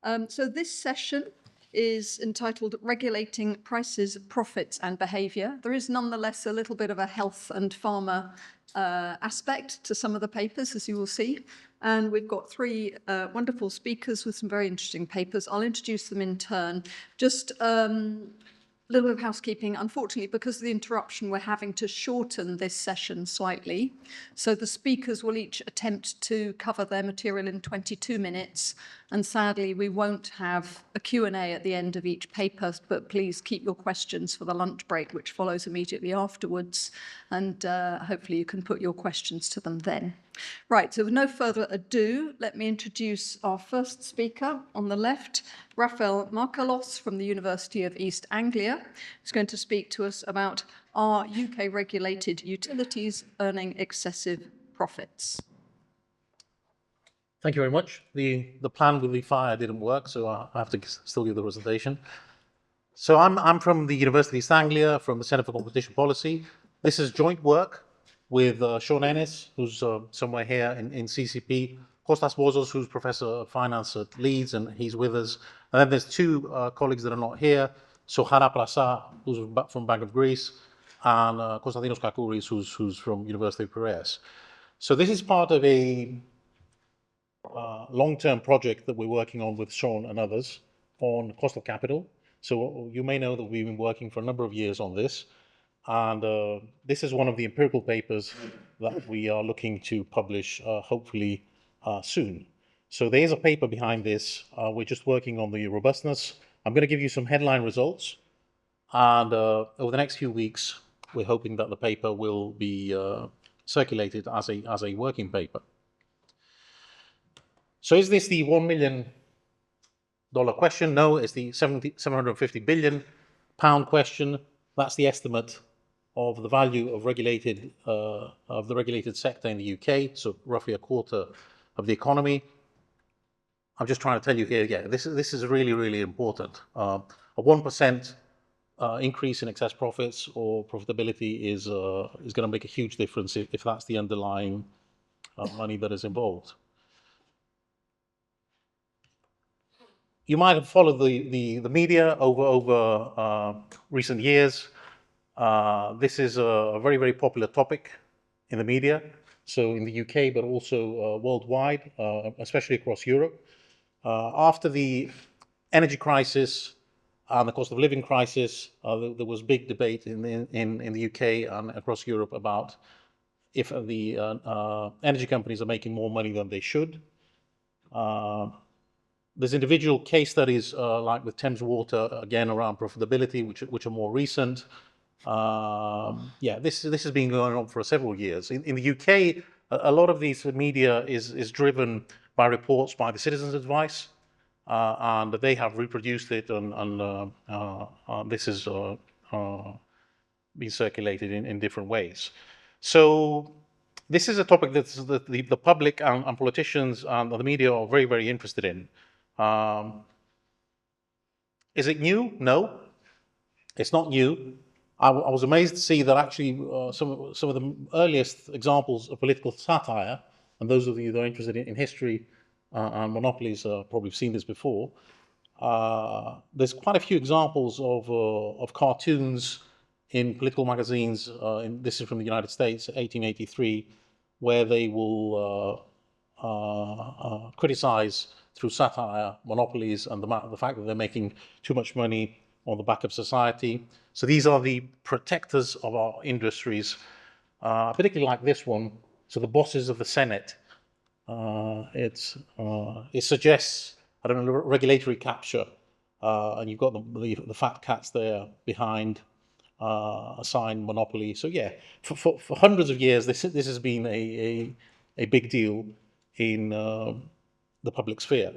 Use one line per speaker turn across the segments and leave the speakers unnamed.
So this session is entitled Regulating Prices, Profits and Behaviour. There is nonetheless a little bit of a health and pharma aspect to some of the papers, as you will see. And we've got three wonderful speakers with some very interesting papers. I'll introduce them in turn. Just a little bit of housekeeping. Unfortunately, because of the interruption, we're having to shorten this session slightly. So the speakers will each attempt to cover their material in 22 minutes. And sadly, we won't have a Q&A at the end of each paper, but please keep your questions for the lunch break, which follows immediately afterwards. And hopefully you can put your questions to them then. Right, so with no further ado, let me introduce our first speaker on the left, Raphael Markellos from the University of East Anglia, who's going to speak to us about are UK regulated utilities earning excessive profits?
Thank you very much. The plan with the fire didn't work, so I have to still give the presentation. So I'm from the University of East Anglia, from the Centre for Competition Policy. This is joint work with Sean Ennis, who's somewhere here in CCP, Kostas Bozos, who's Professor of Finance at Leeds, and he's with us. And then there's two colleagues that are not here, Sohara Prasa, who's from Bank of Greece, and Konstantinos Kakouris, who's from University of Piraeus. So this is part of a long-term project that we're working on with Sean and others on cost of capital. So you may know that we've been working for a number of years on this. And this is one of the empirical papers that we are looking to publish, hopefully soon. So there is a paper behind this. We're just working on the robustness. I'm going to give you some headline results. And over the next few weeks, we're hoping that the paper will be circulated as a working paper. So is this the $1 million question? No, it's the 750 billion pound question. That's the estimate of the value of the regulated sector in the UK, so roughly a quarter of the economy. I'm just trying to tell you here, yeah, this is really, really important. A 1% increase in excess profits or profitability is going to make a huge difference if that's the underlying money that is involved. You might have followed the media over recent years. This is a very, very popular topic in the media, so in the UK, but also worldwide, especially across Europe. After the energy crisis and the cost of living crisis, there was big debate in the UK and across Europe about if the energy companies are making more money than they should. There's individual case studies like with Thames Water, again, around profitability, which are more recent. Yeah, this has been going on for several years. In the UK, a lot of these media is driven by reports by the Citizens Advice, and they have reproduced it, and this has been circulated in different ways. So this is a topic that the public and politicians and the media are very, very interested in. Is it new? No, it's not new. I was amazed to see that actually some of the earliest examples of political satire, and those of you that are interested in history and monopolies probably have seen this before. There's quite a few examples of cartoons in political magazines. This is from the United States, 1883, where they will criticize through satire monopolies and the fact that they're making too much money on the back of society. So these are the protectors of our industries, particularly like this one. So the bosses of the Senate. It suggests, I don't know, regulatory capture, and you've got the fat cats there behind a signed monopoly. So yeah, for hundreds of years, this has been a big deal in the public sphere.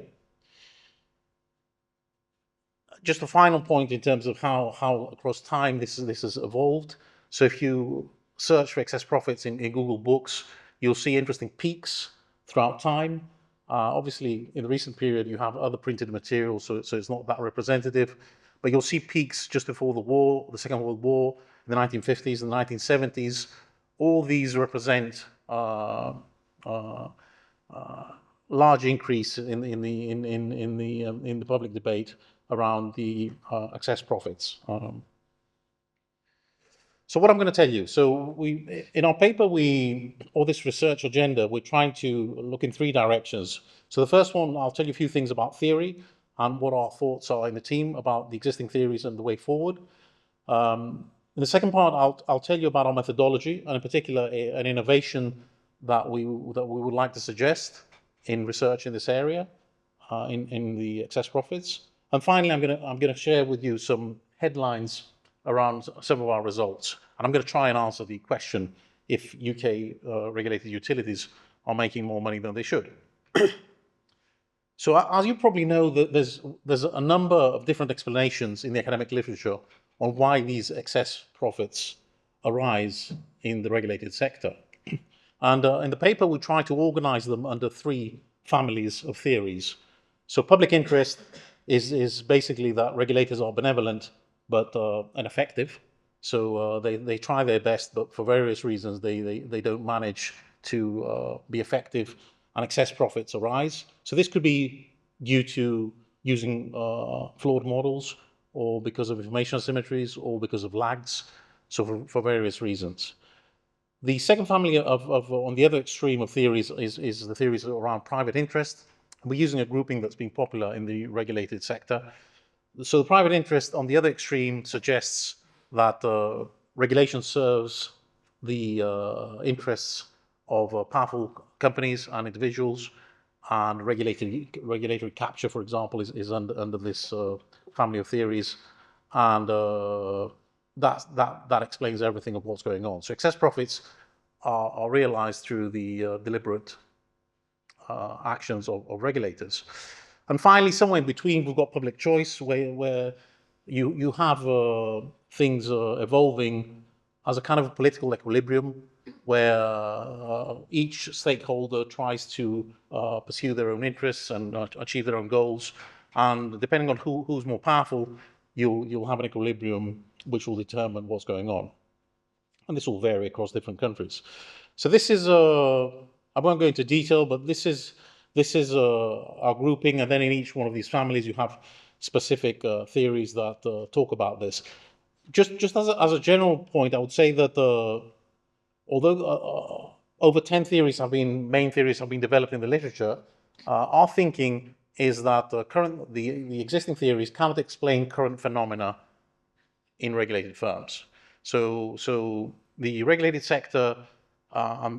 Just a final point in terms of how across time this has evolved. So if you search for excess profits in Google Books, you'll see interesting peaks throughout time. Obviously, in the recent period, you have other printed materials, so it's not that representative. But you'll see peaks just before the war, the Second World War, in the 1950s and the 1970s. All these represent large increase in the public debate around the excess profits. So what I'm going to tell you, so in our paper, or this research agenda, we're trying to look in three directions. So the first one, I'll tell you a few things about theory and what our thoughts are in the team about the existing theories and the way forward. In the second part, I'll tell you about our methodology, and in particular, an innovation that we would like to suggest in research in this area, in the excess profits. And finally, I'm going to share with you some headlines around some of our results. And I'm going to try and answer the question if UK regulated utilities are making more money than they should. So as you probably know, there's a number of different explanations in the academic literature on why these excess profits arise in the regulated sector. And in the paper, we try to organize them under three families of theories. So public interest is basically that regulators are benevolent but ineffective. So they try their best, but for various reasons, they don't manage to be effective, and excess profits arise. So this could be due to using flawed models, or because of information asymmetries, or because of lags, so for various reasons. The second family on the other extreme of theories is the theories around private interest. We're using a grouping that's been popular in the regulated sector. So the private interest on the other extreme suggests that regulation serves the interests of powerful companies and individuals, and regulatory capture, for example, is under this family of theories, and that explains everything of what's going on. So excess profits are realized through the deliberate actions of regulators. And finally, somewhere in between, we've got public choice, where you have things evolving as a kind of political equilibrium, where each stakeholder tries to pursue their own interests and achieve their own goals. And depending on who's more powerful, you'll have an equilibrium which will determine what's going on. And this will vary across different countries. So this is, I won't go into detail, but this is our grouping, and then in each one of these families you have specific theories that talk about this. Just as a general point, I would say that although over 10 main theories have been developed in the literature, our thinking is that the existing theories cannot explain current phenomena in regulated firms. So the regulated sector,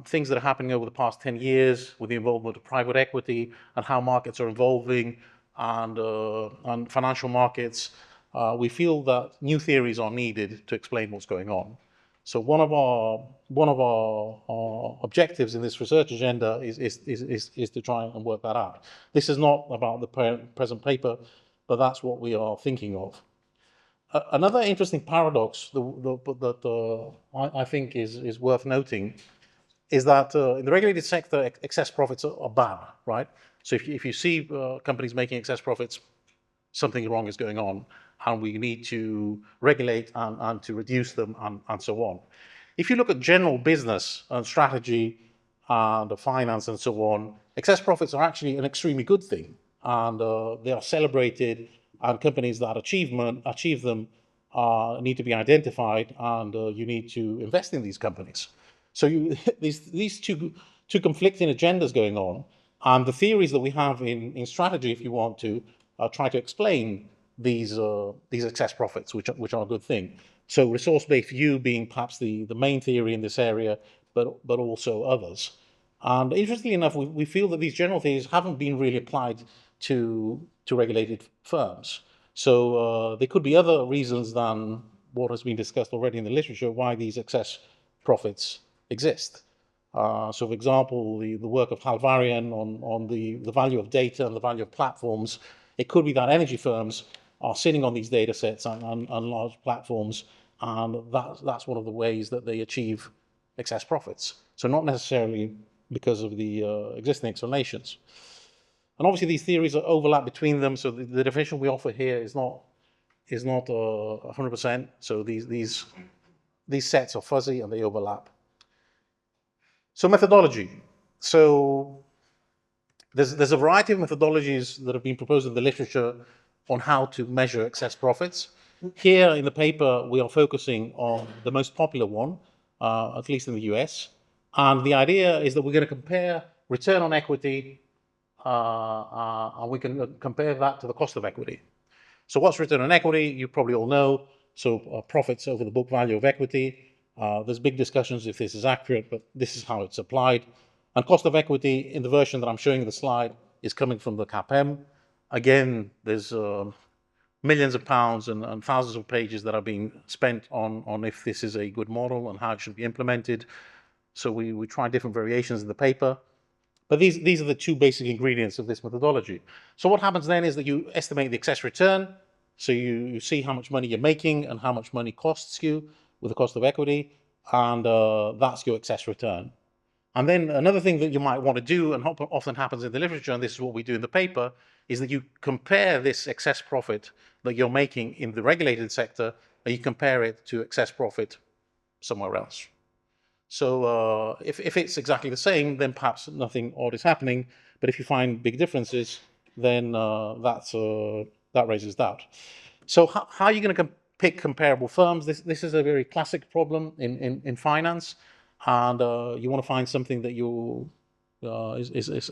things that are happening over the past 10 years with the involvement of private equity and how markets are evolving, and financial markets, we feel that new theories are needed to explain what's going on. So one of our objectives in this research agenda is to try and work that out. This is not about the present paper, but that's what we are thinking of. Another interesting paradox that I think is worth noting is that in the regulated sector, excess profits are bad, right? So if you see companies making excess profits, something wrong is going on, and we need to regulate and to reduce them and so on. If you look at general business and strategy and finance and so on, excess profits are actually an extremely good thing, and they are celebrated, and companies that achieve them need to be identified, and you need to invest in these companies. So these two conflicting agendas going on, and the theories that we have in strategy, if you want to, try to explain these excess profits, which are a good thing. So resource-based view being perhaps the main theory in this area, but also others. And interestingly enough, we feel that these general theories haven't been really applied to regulated firms. So there could be other reasons than what has been discussed already in the literature why these excess profits exist. So, for example, the work of Halvarian on the value of data and the value of platforms. It could be that energy firms are sitting on these data sets and large platforms, and that's one of the ways that they achieve excess profits. So not necessarily because of the existing explanations. And obviously these theories are overlap between them, so the definition we offer here is not 100%. So these sets are fuzzy and they overlap. So methodology. So There's a variety of methodologies that have been proposed in the literature on how to measure excess profits. Here in the paper, we are focusing on the most popular one, at least in the US. And the idea is that we're going to compare return on equity, and we can compare that to the cost of equity. So what's return on equity? You probably all know. So profits over the book value of equity. There's big discussions if this is accurate, but this is how it's applied. And cost of equity in the version that I'm showing in the slide is coming from the CAPM. Again, there's millions of pounds and thousands of pages that are being spent on if this is a good model and how it should be implemented. So we try different variations in the paper. But these are the two basic ingredients of this methodology. So what happens then is that you estimate the excess return. So you see how much money you're making and how much money costs you with the cost of equity, and that's your excess return. And then another thing that you might want to do, and often happens in the literature, and this is what we do in the paper, is that you compare this excess profit that you're making in the regulated sector, and you compare it to excess profit somewhere else. So if it's exactly the same, then perhaps nothing odd is happening. But if you find big differences, then that raises doubt. So how are you going to pick comparable firms? This is a very classic problem in finance, and you want to find something that is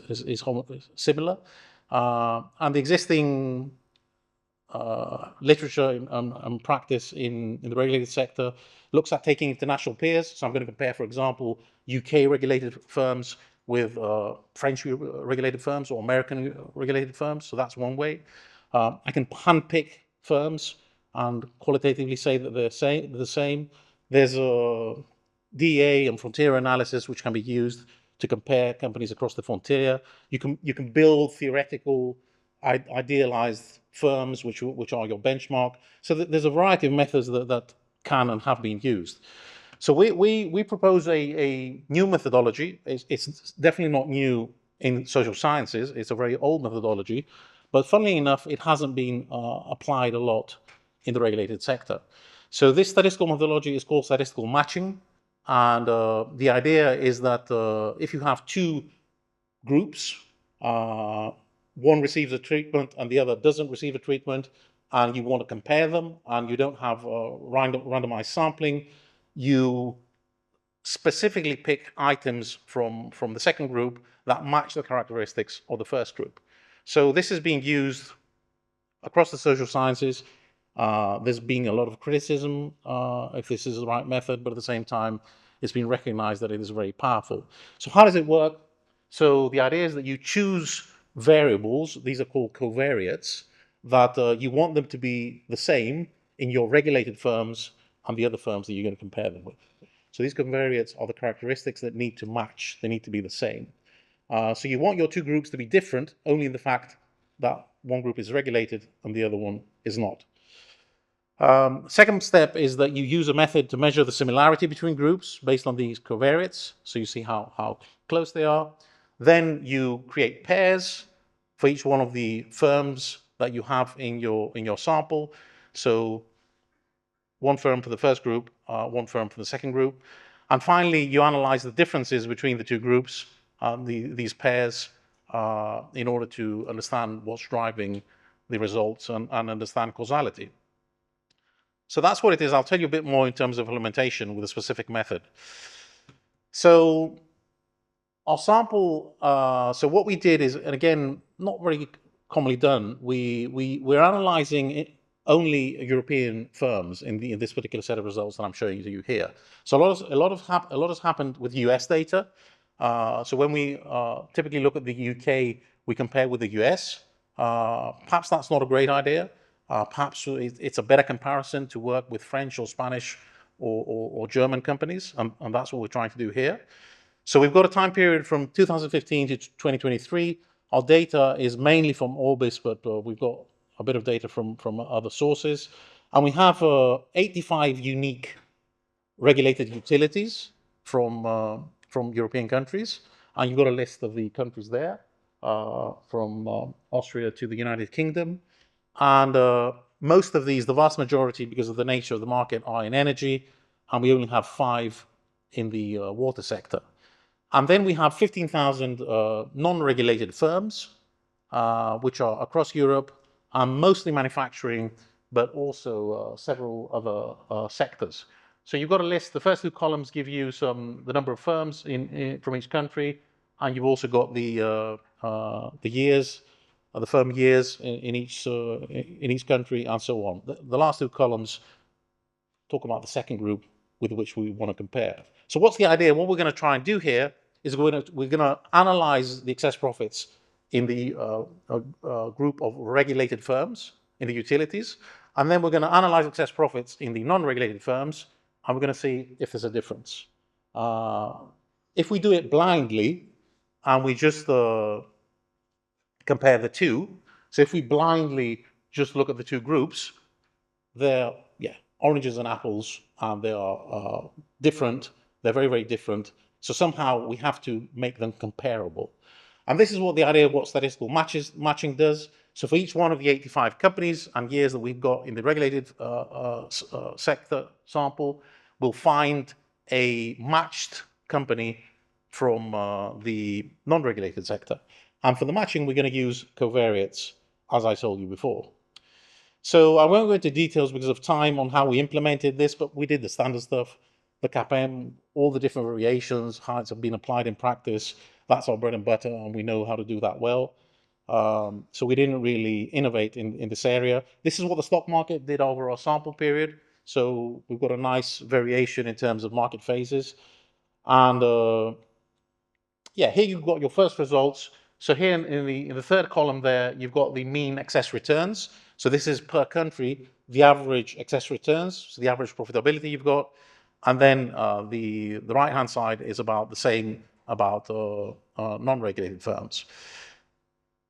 similar. And the existing literature and practice in the regulated sector looks at taking international peers. So I'm going to compare, for example, UK regulated firms with French regulated firms or American regulated firms. So that's one way. I can handpick firms and qualitatively say that they're the same. There's a DA and frontier analysis which can be used to compare companies across the frontier. You can build theoretical, idealized firms which are your benchmark. So there's a variety of methods that can and have been used. So we propose a new methodology. It's definitely not new in social sciences. It's a very old methodology, but funnily enough, it hasn't been applied a lot in the regulated sector. So this statistical methodology is called statistical matching. And the idea is that if you have two groups, one receives a treatment and the other doesn't receive a treatment, and you want to compare them, and you don't have randomized sampling, you specifically pick items from the second group that match the characteristics of the first group. So this is being used across the social sciences. There's been a lot of criticism if this is the right method, but at the same time, it's been recognized that it is very powerful. So how does it work? So the idea is that you choose variables, these are called covariates, that you want them to be the same in your regulated firms and the other firms that you're going to compare them with. So these covariates are the characteristics that need to match, they need to be the same. So you want your two groups to be different only in the fact that one group is regulated and the other one is not. Second step is that you use a method to measure the similarity between groups based on these covariates. So you see how close they are. Then you create pairs for each one of the firms that you have in your sample. So one firm for the first group, one firm for the second group. And finally, you analyze the differences between the two groups, these pairs, in order to understand what's driving the results and understand causality. So that's what it is. I'll tell you a bit more in terms of implementation with a specific method. So our sample, so what we did is, and again, not very commonly done, we're analyzing only European firms in this particular set of results that I'm showing you here. So a lot has happened with US data. So when we typically look at the UK, we compare with the US. Perhaps that's not a great idea. Perhaps it's a better comparison to work with French or Spanish or German companies, and that's what we're trying to do here. So we've got a time period from 2015 to 2023. Our data is mainly from Orbis, but we've got a bit of data from other sources. And we have 85 unique regulated utilities from European countries. And you've got a list of the countries there, from Austria to the United Kingdom. And most of these, the vast majority, because of the nature of the market, are in energy, and we only have 5 in the water sector. And then we have 15,000 non-regulated firms, which are across Europe, and mostly manufacturing, but also several other sectors. So you've got a list. The first two columns give you the number of firms from each country, and you've also got the years, the firm years in each country, and so on. The last two columns talk about the second group with which we want to compare. So what's the idea? What we're going to try and do here is we're going to analyze the excess profits in the group of regulated firms, in the utilities, and then we're going to analyze excess profits in the non-regulated firms, and we're going to see if there's a difference. If we do it blindly, and we just compare the two, so if we blindly just look at the two groups, they're, oranges and apples, and they are different. They're very, very different. So somehow we have to make them comparable. And this is what the idea of what statistical matching does. So for each one of the 85 companies and years that we've got in the regulated sector sample, we'll find a matched company from the non-regulated sector. And for the matching, we're going to use covariates, as I told you before. So I won't go into details because of time on how we implemented this, but we did the standard stuff, the CAPM, all the different variations, how it's been applied in practice. That's our bread and butter, and we know how to do that well. So we didn't really innovate in this area. This is what the stock market did over our sample period. So we've got a nice variation in terms of market phases. And here you've got your first results. So here in the third column there, you've got the mean excess returns. So this is per country, the average excess returns, so the average profitability you've got. And then the right-hand side is about the same about non-regulated firms.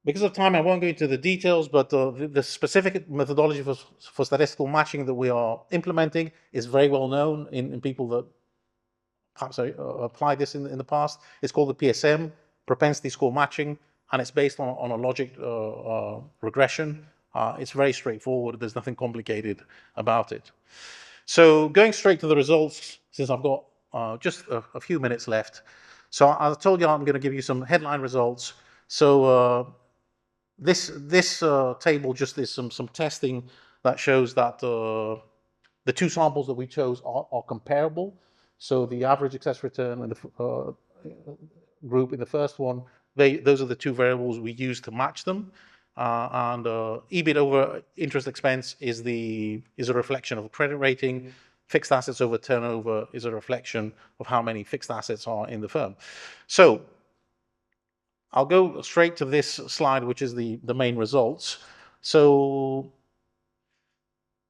Because of time, I won't go into the details, but the specific methodology for statistical matching that we are implementing is very well known in people that perhaps applied this in the past. It's called the PSM, propensity score matching, and it's based on a logic regression. It's very straightforward. There's nothing complicated about it. So going straight to the results, since I've got just a few minutes left. So I told you I'm going to give you some headline results. So this table just is some testing that shows that the two samples that we chose are comparable. So the average excess return in the group in the first one, those are the two variables we use to match them. And EBIT over interest expense is a reflection of credit rating. Fixed assets over turnover is a reflection of how many fixed assets are in the firm. So I'll go straight to this slide, which is the main results. So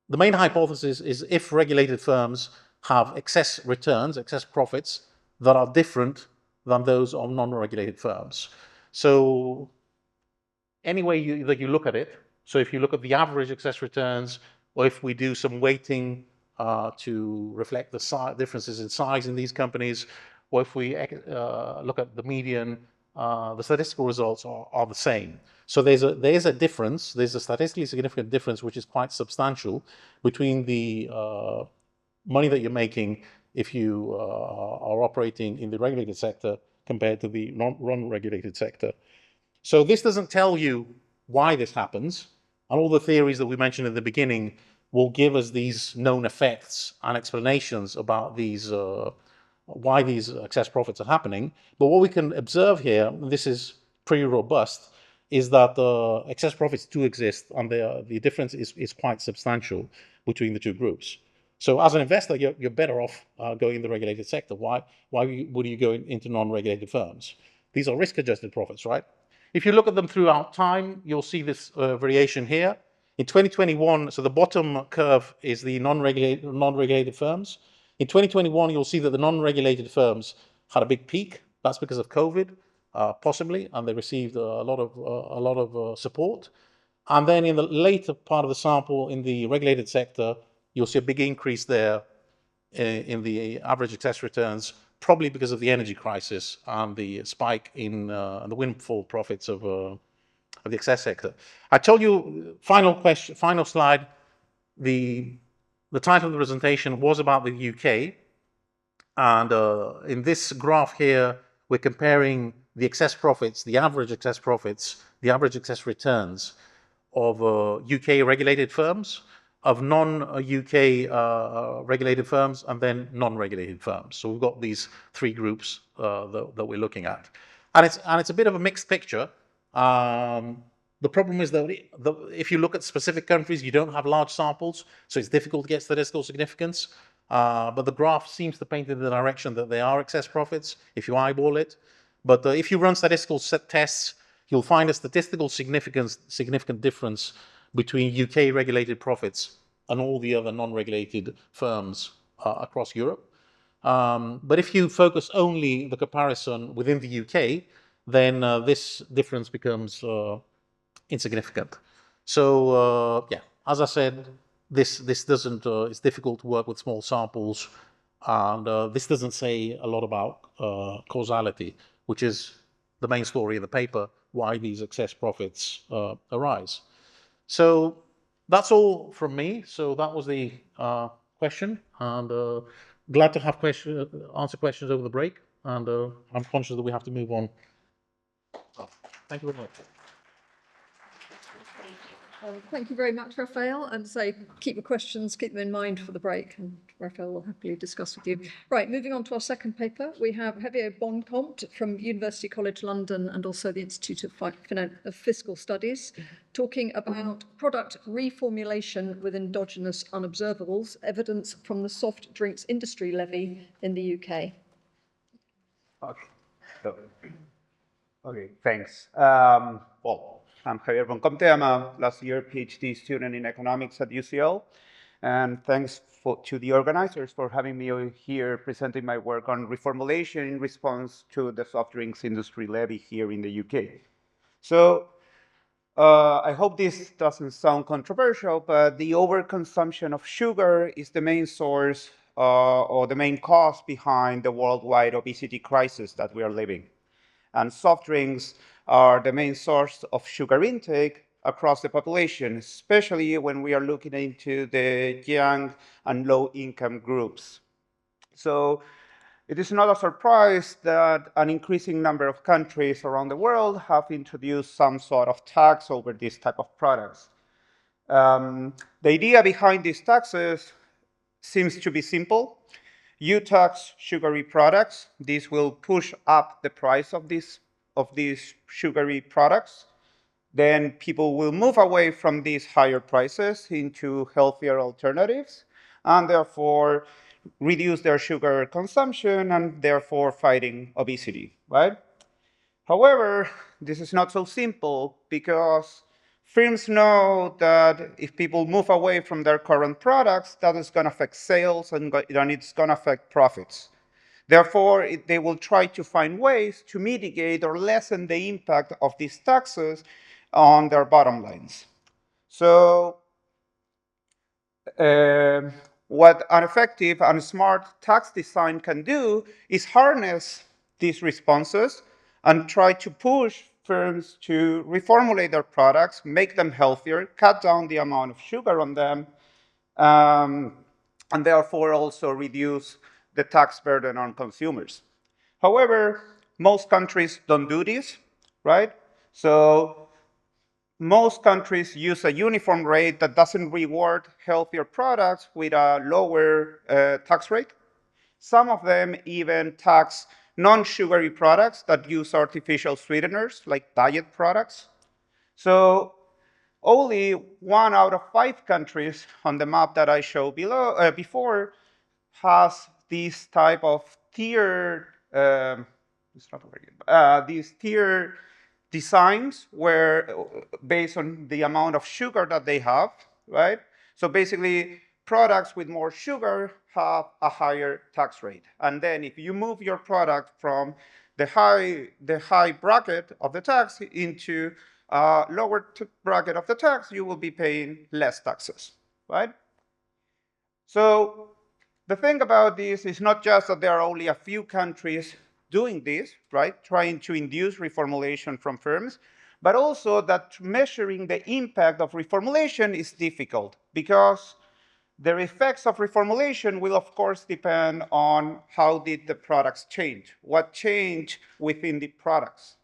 the main hypothesis is if regulated firms have excess returns, excess profits that are different than those of non-regulated firms. So any way that you look at it, so if you look at the average excess returns, or if we do some weighting to reflect the differences in size in these companies, or if we look at the median, the statistical results are the same. So there's a difference, there's a statistically significant difference, which is quite substantial, between the money that you're making if you are operating in the regulated sector compared to the non-regulated sector. So this doesn't tell you why this happens, and all the theories that we mentioned in the beginning will give us these known effects and explanations about these why these excess profits are happening. But what we can observe here, and this is pretty robust, is that excess profits do exist, and the difference is quite substantial between the two groups. So as an investor, you're better off going in the regulated sector. Why would you go into non-regulated firms? These are risk-adjusted profits, right? If you look at them throughout time, you'll see this variation here. In 2021, so the bottom curve is the non-regulated firms. In 2021, you'll see that the non-regulated firms had a big peak. That's because of COVID, possibly, and they received a lot of support. And then in the later part of the sample, in the regulated sector, you'll see a big increase there in the average excess returns, probably because of the energy crisis and the spike in the windfall profits of the excess sector. I told you, final slide, the title of the presentation was about the UK. And in this graph here, we're comparing the excess profits, the average excess profits, the average excess returns of UK regulated firms, of non-UK regulated firms, and then non-regulated firms. So we've got these three groups that we're looking at. And it's a bit of a mixed picture. The problem is that if you look at specific countries, you don't have large samples, so it's difficult to get statistical significance. But the graph seems to paint in the direction that they are excess profits if you eyeball it. But if you run statistical tests, you'll find a statistical significant difference between UK regulated profits and all the other non-regulated firms across Europe. But if you focus only the comparison within the UK, then this difference becomes insignificant. So yeah, as I said, this doesn't. It's difficult to work with small samples, and this doesn't say a lot about causality, which is the main story of the paper, why these excess profits arise. So that's all from me. So that was the question, and glad to have answer questions over the break. And I'm conscious that we have to move on. Thank you very much.
Thank you very much, Raphael. And so keep your questions, keep them in mind for the break, and Raphael will happily discuss with you. Right, moving on to our second paper, we have Javier Boncompte from University College London and also the Institute of Fiscal Studies, talking about product reformulation with endogenous unobservables, evidence from the soft drinks industry levy in the UK.
Okay, thanks. Well, I'm Javier Boncompte. I'm a last year PhD student in economics at UCL. And thanks to the organizers for having me here presenting my work on reformulation in response to the soft drinks industry levy here in the UK. So I hope this doesn't sound controversial, but the overconsumption of sugar is the main source or the main cause behind the worldwide obesity crisis that we are living. And soft drinks are the main source of sugar intake across the population, especially when we are looking into the young and low-income groups. So it is not a surprise that an increasing number of countries around the world have introduced some sort of tax over this type of products. The idea behind these taxes seems to be simple. You tax sugary products. This will push up the price of these sugary products. Then people will move away from these higher prices into healthier alternatives and therefore reduce their sugar consumption and therefore fighting obesity, right? However, this is not so simple because firms know that if people move away from their current products, that is going to affect sales and it's going to affect profits. Therefore, they will try to find ways to mitigate or lessen the impact of these taxes on their bottom lines. So what an effective and smart tax design can do is harness these responses and try to push firms to reformulate their products, make them healthier, cut down the amount of sugar on them, and therefore also reduce the tax burden on consumers. However, most countries don't do this, right? So most countries use a uniform rate that doesn't reward healthier products with a lower tax rate. Some of them even tax non-sugary products that use artificial sweeteners, like diet products. So only 1 out of 5 countries on the map that I showed before has this type of tier, these tier designs where based on the amount of sugar that they have, right? So basically, products with more sugar have a higher tax rate. And then if you move your product from the high bracket of the tax into a lower bracket of the tax, you will be paying less taxes, right? So the thing about this is not just that there are only a few countries doing this, right, trying to induce reformulation from firms, but also that measuring the impact of reformulation is difficult because The effects of reformulation will, of course, depend on how did the products change, what changed within the products.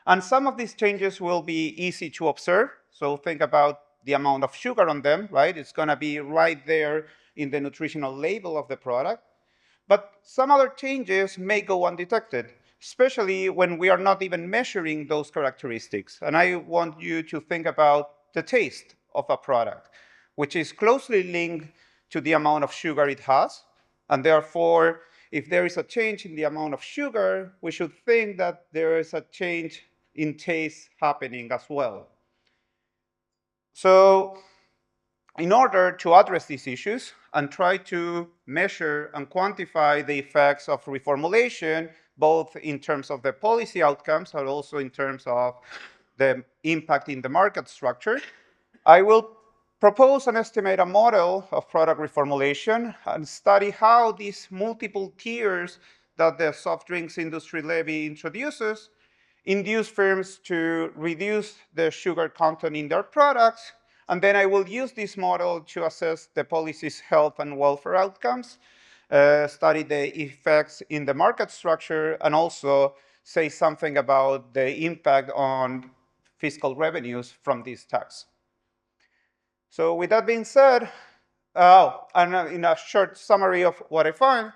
And some of these changes will be easy to observe. So think about the amount of sugar on them, right? It's going to be right there in the nutritional label of the product. But some other changes may go undetected, especially when we are not even measuring those characteristics. And I want you to think about the taste of a product, which is closely linked to the amount of sugar it has. And therefore, if there is a change in the amount of sugar, we should think that there is a change in taste happening as well. So in order to address these issues and try to measure and quantify the effects of reformulation, both in terms of the policy outcomes and also in terms of the impact in the market structure, I will propose and estimate a model of product reformulation and study how these multiple tiers that the soft drinks industry levy introduces induce firms to reduce the sugar content in their products. And then I will use this model to assess the policy's health and welfare outcomes, study the effects in the market structure, and also say something about the impact on fiscal revenues from this tax. So with that being said, and in a short summary of what I find,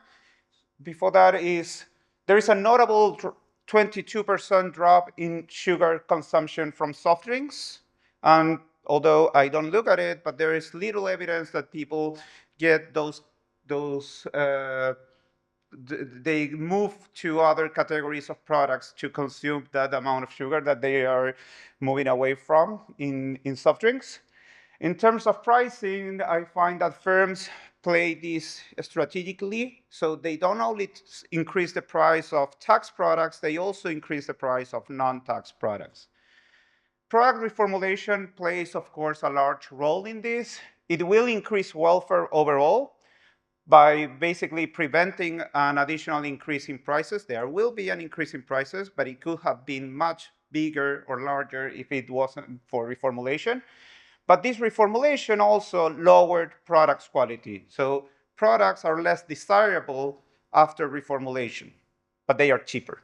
before that is there is a notable 22% drop in sugar consumption from soft drinks. And although I don't look at it, but there is little evidence that people get they move to other categories of products to consume that amount of sugar that they are moving away from in soft drinks. In terms of pricing, I find that firms play this strategically. So they don't only increase the price of tax products, they also increase the price of non-tax products. Product reformulation plays, of course, a large role in this. It will increase welfare overall by basically preventing an additional increase in prices. There will be an increase in prices, but it could have been much bigger or larger if it wasn't for reformulation. But this reformulation also lowered products' quality. So products are less desirable after reformulation, but they are cheaper.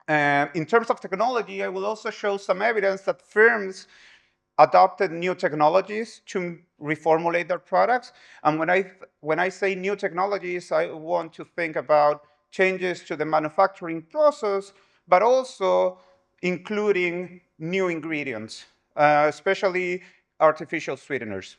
In terms of technology, I will also show some evidence that firms adopted new technologies to reformulate their products. And when I say new technologies, I want to think about changes to the manufacturing process, but also including new ingredients, especially artificial sweeteners.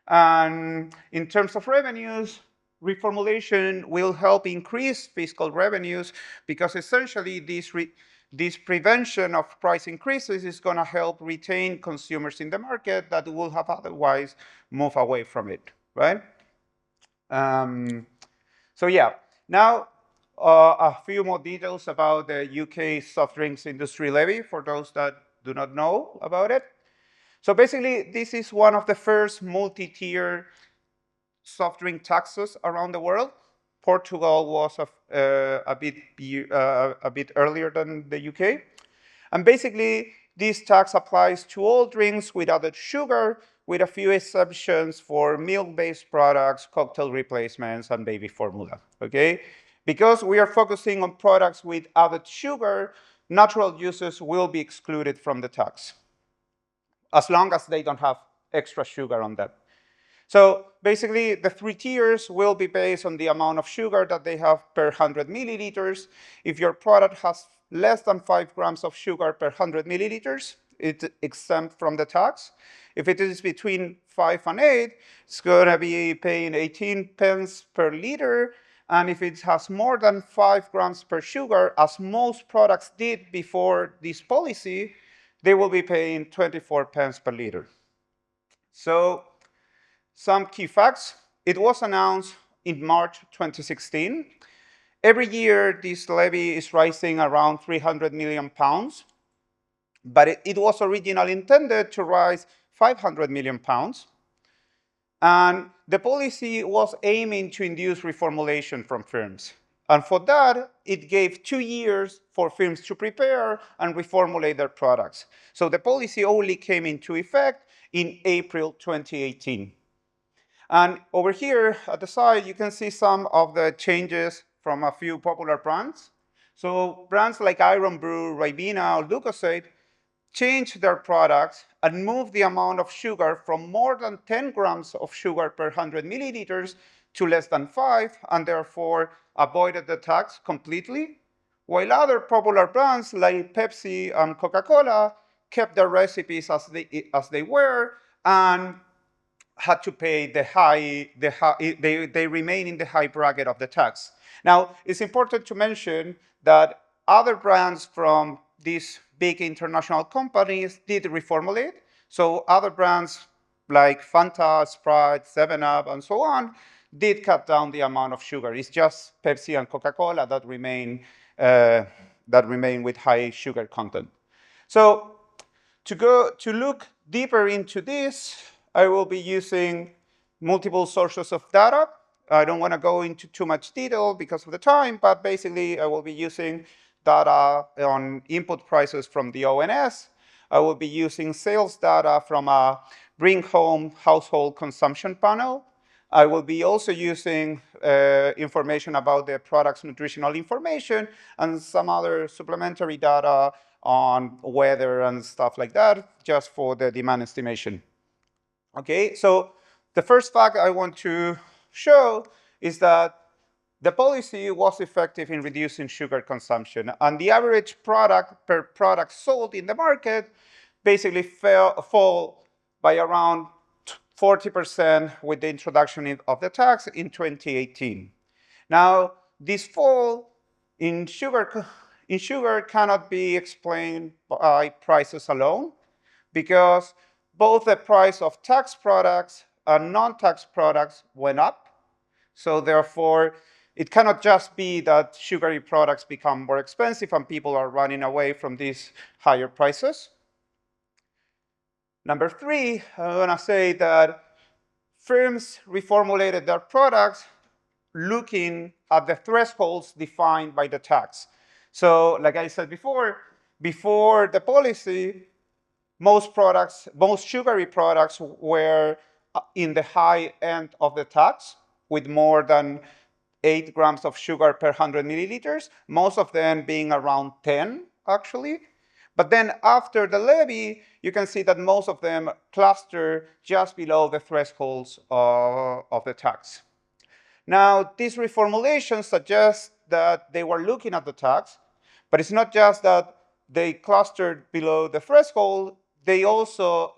And in terms of revenues, reformulation will help increase fiscal revenues because essentially this prevention of price increases is going to help retain consumers in the market that will have otherwise moved away from it, right? So yeah, now a few more details about the UK soft drinks industry levy for those that do not know about it. So basically, this is one of the first multi-tier soft drink taxes around the world. Portugal was a bit earlier than the UK. And basically, this tax applies to all drinks with added sugar, with a few exceptions for milk-based products, cocktail replacements, and baby formula, okay? Because we are focusing on products with added sugar, natural juices will be excluded from the tax, as long as they don't have extra sugar on them. So basically, the three tiers will be based on the amount of sugar that they have per 100 milliliters. If your product has less than 5 grams of sugar per 100 milliliters, it's exempt from the tax. If it is between 5 and 8, it's going to be paying 18 pence per liter. And if it has more than 5 grams per sugar, as most products did before this policy, they will be paying 24 pence per liter. So some key facts. It was announced in March 2016. Every year, this levy is rising around 300 million pounds, but it was originally intended to rise 500 million pounds. And the policy was aiming to induce reformulation from firms. And for that, it gave 2 years for firms to prepare and reformulate their products. So the policy only came into effect in April 2018. And over here at the side, you can see some of the changes from a few popular brands. So brands like Iron Brew, Ribena, or Lucozade change their products and move the amount of sugar from more than 10 grams of sugar per 100 milliliters to less than 5, and therefore avoided the tax completely, while other popular brands like Pepsi and Coca-Cola kept their recipes as they were and had to pay they remain in the high bracket of the tax. Now, it's important to mention that other brands from these big international companies did reformulate. So other brands like Fanta, Sprite, 7-Up, and so on did cut down the amount of sugar. It's just Pepsi and Coca-Cola that remain with high sugar content. So to look deeper into this, I will be using multiple sources of data. I don't want to go into too much detail because of the time, but basically I will be using data on input prices from the ONS. I will be using sales data from a Bring Home household consumption panel. I will be also using information about the product's nutritional information and some other supplementary data on weather and stuff like that, just for the demand estimation. Okay, so the first fact I want to show is that the policy was effective in reducing sugar consumption, and the average product per product sold in the market basically fall by around 40% with the introduction of the tax in 2018. Now, this fall in sugar cannot be explained by prices alone, because both the price of tax products and non-tax products went up. So therefore, it cannot just be that sugary products become more expensive and people are running away from these higher prices. Number three, I want to say that firms reformulated their products looking at the thresholds defined by the tax. So like I said before the policy, most sugary products were in the high end of the tax with more than 8 grams of sugar per 100 milliliters, most of them being around 10, actually. But then after the levy, you can see that most of them cluster just below the thresholds of the tax. Now, this reformulation suggests that they were looking at the tax, but it's not just that they clustered below the threshold, they also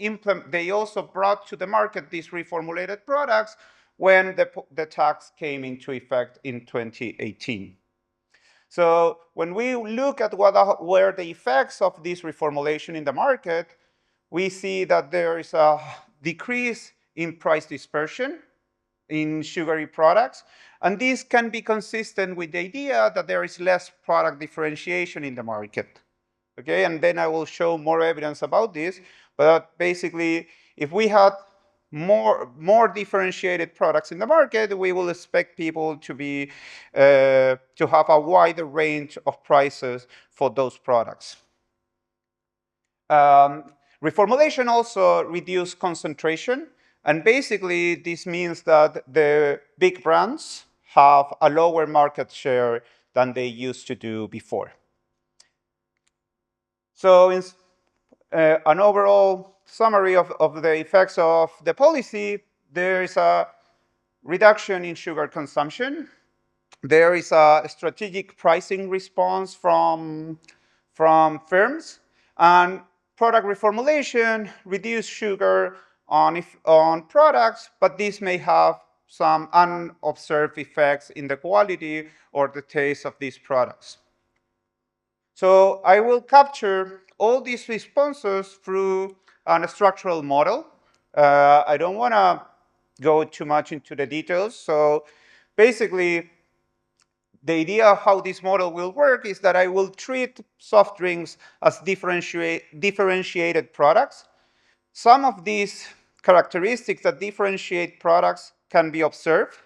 brought to the market these reformulated products when the tax came into effect in 2018. So when we look at what were the effects of this reformulation in the market, we see that there is a decrease in price dispersion in sugary products, and this can be consistent with the idea that there is less product differentiation in the market. Okay, and then I will show more evidence about this, but basically, if we had more differentiated products in the market, we will expect people to have a wider range of prices for those products. Reformulation also reduced concentration, and basically this means that the big brands have a lower market share than they used to do before. So an overall summary of the effects of the policy, there is a reduction in sugar consumption. There is a strategic pricing response from firms, and product reformulation reduced sugar on products, but this may have some unobserved effects in the quality or the taste of these products. So I will capture all these responses through a structural model. I don't want to go too much into the details. So basically, the idea of how this model will work is that I will treat soft drinks as differentiated products. Some of these characteristics that differentiate products can be observed,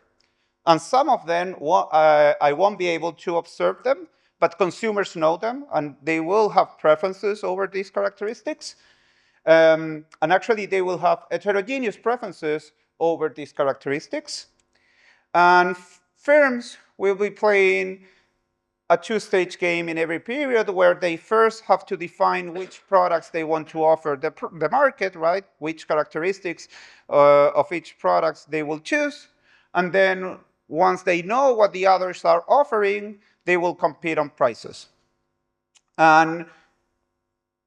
and some of them I won't be able to observe them, but consumers know them, and they will have preferences over these characteristics. And actually, they will have heterogeneous preferences over these characteristics. And firms will be playing a two-stage game in every period where they first have to define which products they want to offer the market, right? Which characteristics of each product they will choose. And then once they know what the others are offering, they will compete on prices. And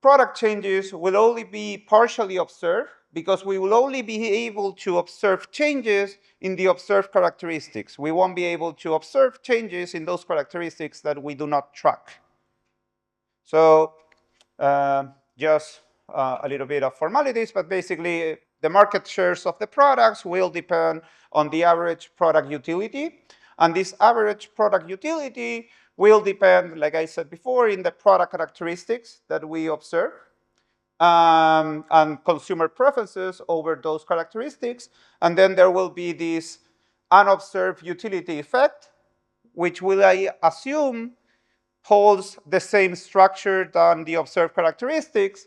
product changes will only be partially observed because we will only be able to observe changes in the observed characteristics. We won't be able to observe changes in those characteristics that we do not track. So just a little bit of formalities, but basically the market shares of the products will depend on the average product utility. And this average product utility will depend, like I said before, in the product characteristics that we observe. And consumer preferences over those characteristics. And then there will be this unobserved utility effect, which will, I assume, holds the same structure than the observed characteristics.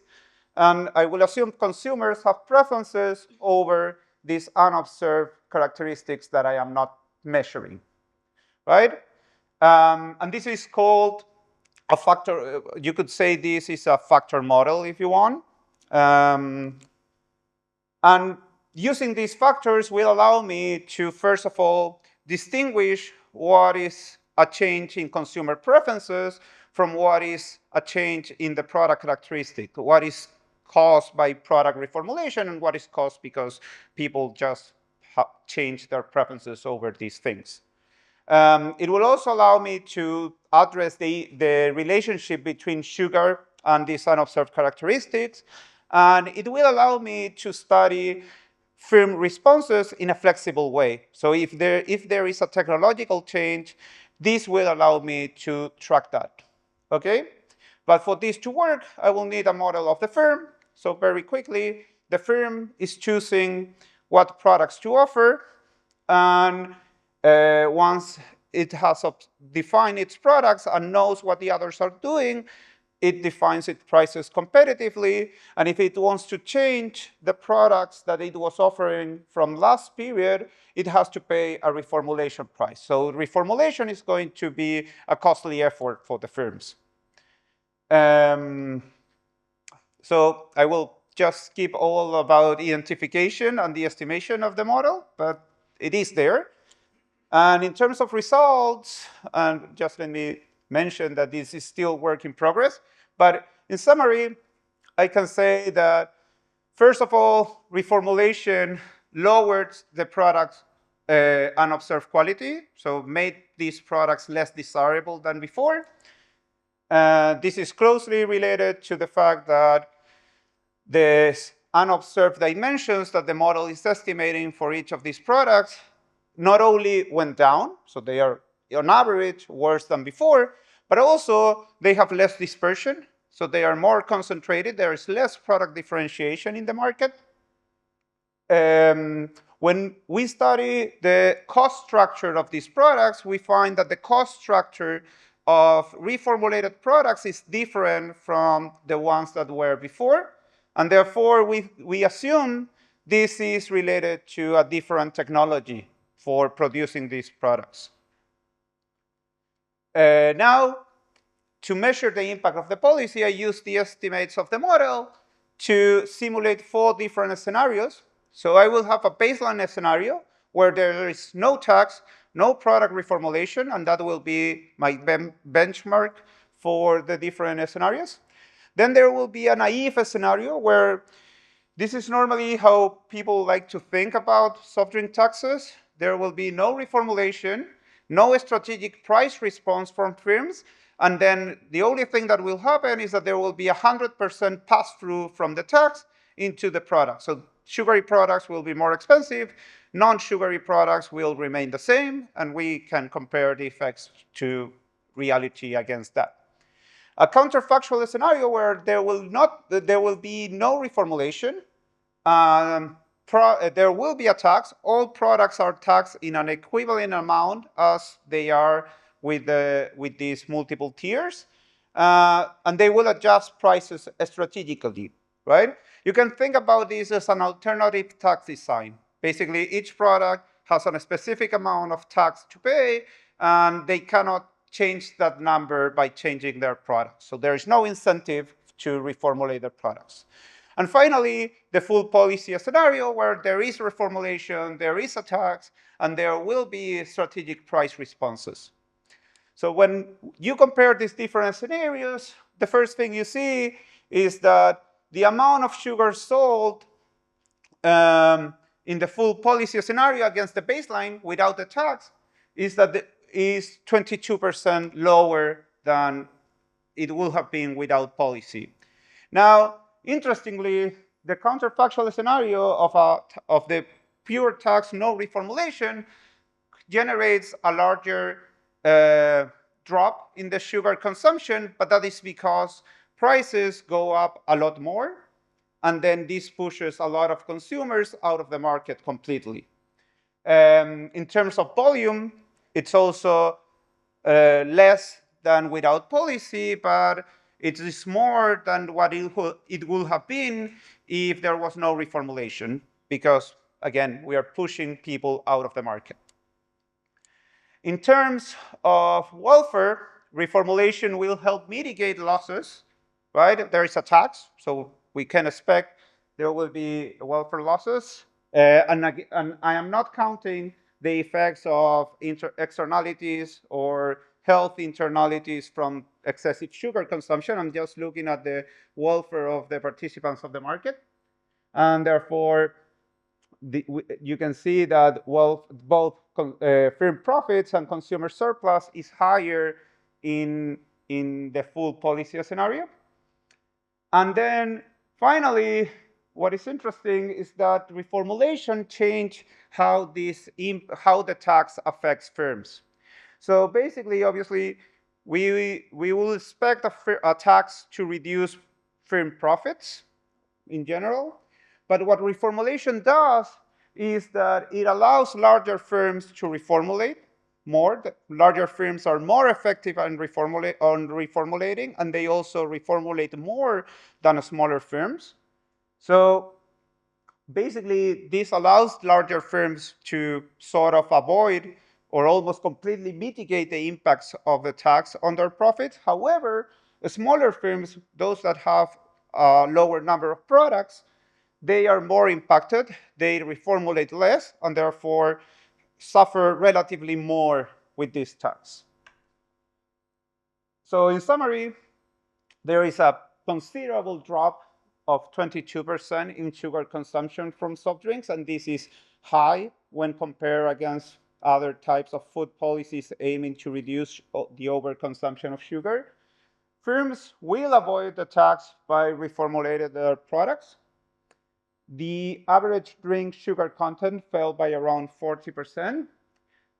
And I will assume consumers have preferences over these unobserved characteristics that I am not measuring, right? And this is called a factor. You could say this is a factor model if you want. And using these factors will allow me to, first of all, distinguish what is a change in consumer preferences from what is a change in the product characteristic, what is caused by product reformulation and what is caused because people just change their preferences over these things. It will also allow me to address the relationship between sugar and these unobserved characteristics. And it will allow me to study firm responses in a flexible way. So if there is a technological change, this will allow me to track that, okay? But for this to work, I will need a model of the firm. So very quickly, the firm is choosing what products to offer. And once it has defined its products and knows what the others are doing, it defines its prices competitively. And if it wants to change the products that it was offering from last period, it has to pay a reformulation price. So reformulation is going to be a costly effort for the firms. So I will just skip all about identification and the estimation of the model, but it is there. And in terms of results, and just let me mention that this is still work in progress, but in summary, I can say that, first of all, reformulation lowered the product's unobserved quality, so made these products less desirable than before. This is closely related to the fact that the unobserved dimensions that the model is estimating for each of these products not only went down, so they are on average worse than before, but also they have less dispersion, so they are more concentrated. There is less product differentiation in the market. When we study the cost structure of these products, we find that the cost structure of reformulated products is different from the ones that were before. And therefore, we assume this is related to a different technology for producing these products. Now, to measure the impact of the policy, I use the estimates of the model to simulate 4 different scenarios. So I will have a baseline scenario where there is no tax, no product reformulation, and that will be my benchmark for the different scenarios. Then there will be a naive scenario where this is normally how people like to think about soft drink taxes. There will be no reformulation, no strategic price response from firms, and then the only thing that will happen is that there will be 100% pass-through from the tax into the product. So sugary products will be more expensive, non-sugary products will remain the same, and we can compare the effects to reality against that. A counterfactual scenario where there will be no reformulation, there will be a tax. All products are taxed in an equivalent amount as they are with these multiple tiers, and they will adjust prices strategically, right? You can think about this as an alternative tax design. Basically, each product has a specific amount of tax to pay, and they cannot change that number by changing their products. So there is no incentive to reformulate their products. And finally, the full policy scenario where there is reformulation, there is a tax, and there will be strategic price responses. So when you compare these different scenarios, the first thing you see is that the amount of sugar sold in the full policy scenario against the baseline without the tax is 22% lower than it would have been without policy. Now, interestingly, the counterfactual scenario of the pure tax no reformulation generates a larger drop in the sugar consumption, but that is because prices go up a lot more, and then this pushes a lot of consumers out of the market completely. In terms of volume, it's also less than without policy, but it is more than what it would have been if there was no reformulation, because, again, we are pushing people out of the market. In terms of welfare, reformulation will help mitigate losses, right? There is a tax, so we can expect there will be welfare losses. And I am not counting the effects of externalities or health internalities from excessive sugar consumption. I'm just looking at the welfare of the participants of the market. And therefore, you can see that both firm profits and consumer surplus is higher in the full policy scenario. And then finally, what is interesting is that reformulation changed how the tax affects firms. So basically, obviously, we will expect a tax to reduce firm profits in general. But what reformulation does is that it allows larger firms to reformulate more. The larger firms are more effective on reformulating, and they also reformulate more than smaller firms. So basically, this allows larger firms to sort of avoid or almost completely mitigate the impacts of the tax on their profits. However, smaller firms, those that have a lower number of products, they are more impacted, they reformulate less, and therefore suffer relatively more with this tax. So in summary, there is a considerable drop of 22% in sugar consumption from soft drinks, and this is high when compared against other types of food policies aiming to reduce the overconsumption of sugar. Firms will avoid the tax by reformulating their products. The average drink sugar content fell by around 40%.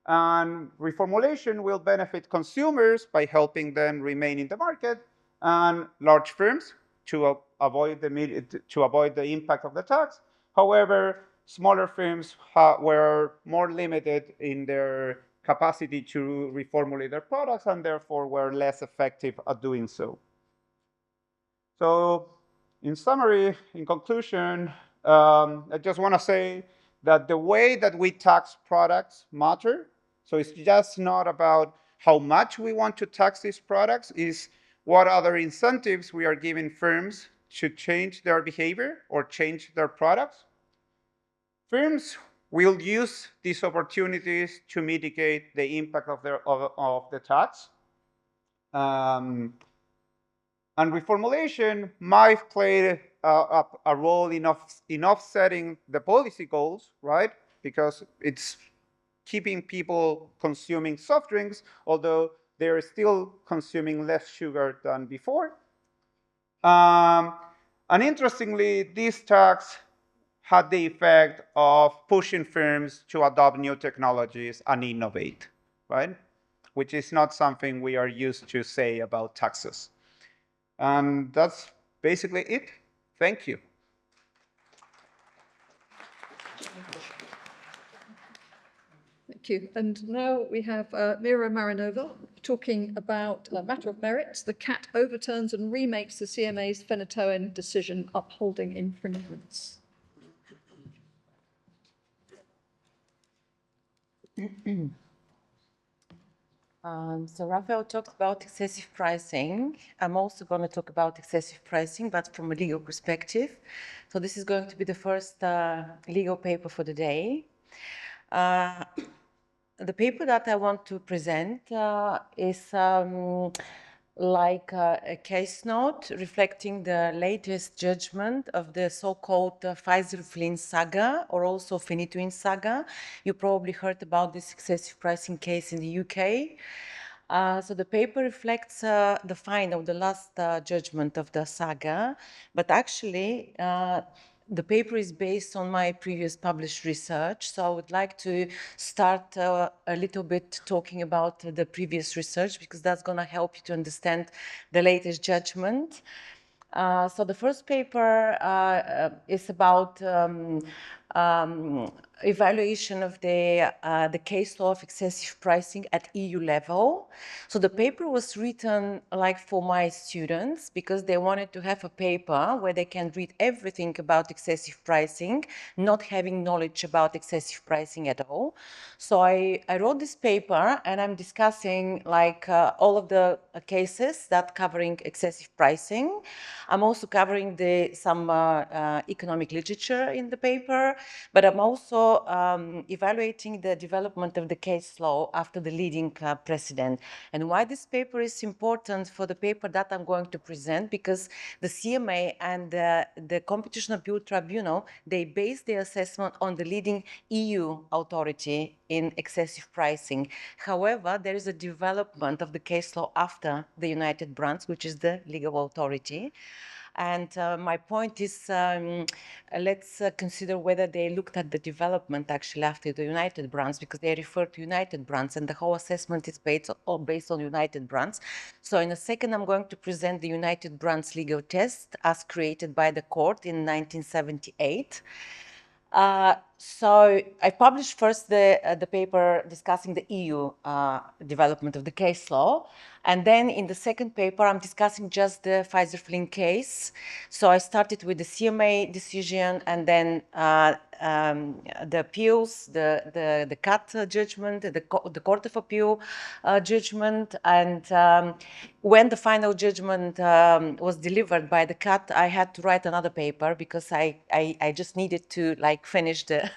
And reformulation will benefit consumers by helping them remain in the market, and large firms to avoid the impact of the tax. However, smaller firms were more limited in their capacity to reformulate their products, and therefore were less effective at doing so. So in summary, in conclusion, I just want to say that the way that we tax products matter. So it's just not about how much we want to tax these products, is what other incentives we are giving firms to change their behavior or change their products. Firms will use these opportunities to mitigate the impact of the tax. And reformulation might play a role in offsetting the policy goals, right? Because it's keeping people consuming soft drinks, although they're still consuming less sugar than before. And interestingly, this tax had the effect of pushing firms to adopt new technologies and innovate, right? Which is not something we are used to say about taxes. And that's basically it. Thank you.
Thank you. And now we have Miroslava Marinova talking about a matter of merit. The CAT overturns and remakes the CMA's Phenytoin decision upholding infringements.
So Raphael talked about excessive pricing. I'm also going to talk about excessive pricing, but from a legal perspective. So this is going to be the first legal paper for the day. The paper that I want to present is like a case note reflecting the latest judgment of the so-called Pfizer-Flynn saga, or also Phenytoin saga. You probably heard about this excessive pricing case in the UK. So the paper reflects the final, the last judgment of the saga, but actually the paper is based on my previous published research. So I would like to start a little bit talking about the previous research, because that's going to help you to understand the latest judgment. So the first paper is about evaluation of the case law of excessive pricing at EU level. So the paper was written like for my students, because they wanted to have a paper where they can read everything about excessive pricing, not having knowledge about excessive pricing at all. So I wrote this paper, and I'm discussing like all of the cases that covering excessive pricing. I'm also covering some economic literature in the paper, but I'm also evaluating the development of the case law after the leading precedent. And why this paper is important for the paper that I'm going to present, because the CMA and the Competition Appeal Tribunal, they base their assessment on the leading EU authority in excessive pricing. However, there is a development of the case law after the United Branch, which is the legal authority. And my point is, let's consider whether they looked at the development actually after the United Branch, because they refer to United Branch, and the whole assessment is based on United Branch. So in a second, I'm going to present the United Branch legal test as created by the court in 1978. So I published first the paper discussing the EU development of the case law. And then in the second paper, I'm discussing just the Pfizer-Flynn case. So I started with the CMA decision, and then the appeals, the CAT judgment, the Court of Appeal judgment. And when the final judgment was delivered by the CAT, I had to write another paper, because I just needed to like finish the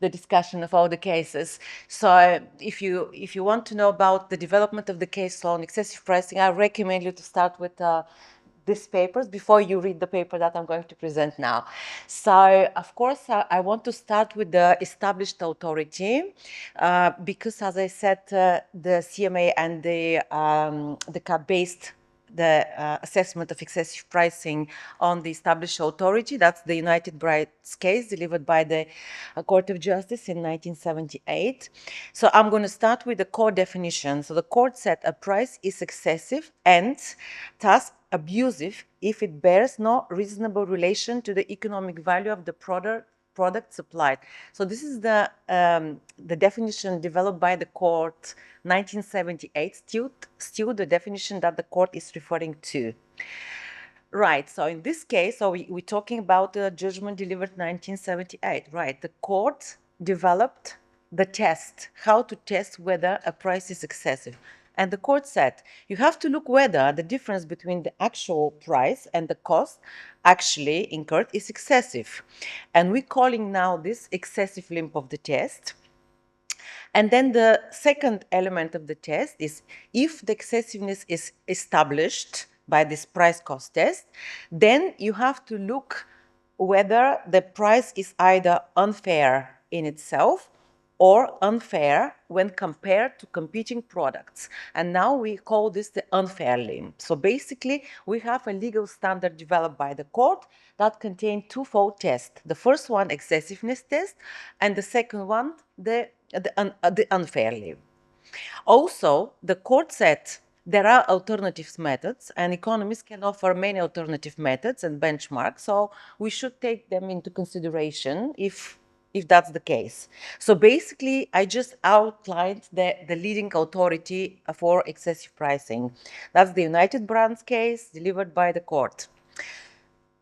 the discussion of all the cases. So if you want to know about the development of the case law on excessive pricing, I recommend you to start with these papers before you read the paper that I'm going to present now. So, of course, I want to start with the established authority, because, as I said, the CMA and the CAT based the assessment of excessive pricing on the established authority. That's the United Branch case delivered by the Court of Justice in 1978. So I'm going to start with the core definition. So the court said a price is excessive and thus abusive if it bears no reasonable relation to the economic value of the product supplied. So this is the definition developed by the court 1978, still the definition that the court is referring to. Right, so in this case, so we're talking about the judgment delivered 1978, right? The court developed the test, how to test whether a price is excessive. And the court said, you have to look whether the difference between the actual price and the cost actually incurred is excessive. And we're calling now this excessive limp of the test. And then the second element of the test is if the excessiveness is established by this price cost test, then you have to look whether the price is either unfair in itself or unfair when compared to competing products. And now we call this the unfair limb. So basically, we have a legal standard developed by the court that contains twofold tests. The first one, excessiveness test, and the second one, the unfair limb. Also, the court said there are alternative methods, and economists can offer many alternative methods and benchmarks, so we should take them into consideration if that's the case. So basically, I just outlined the leading authority for excessive pricing. That's the United Branch case delivered by the court.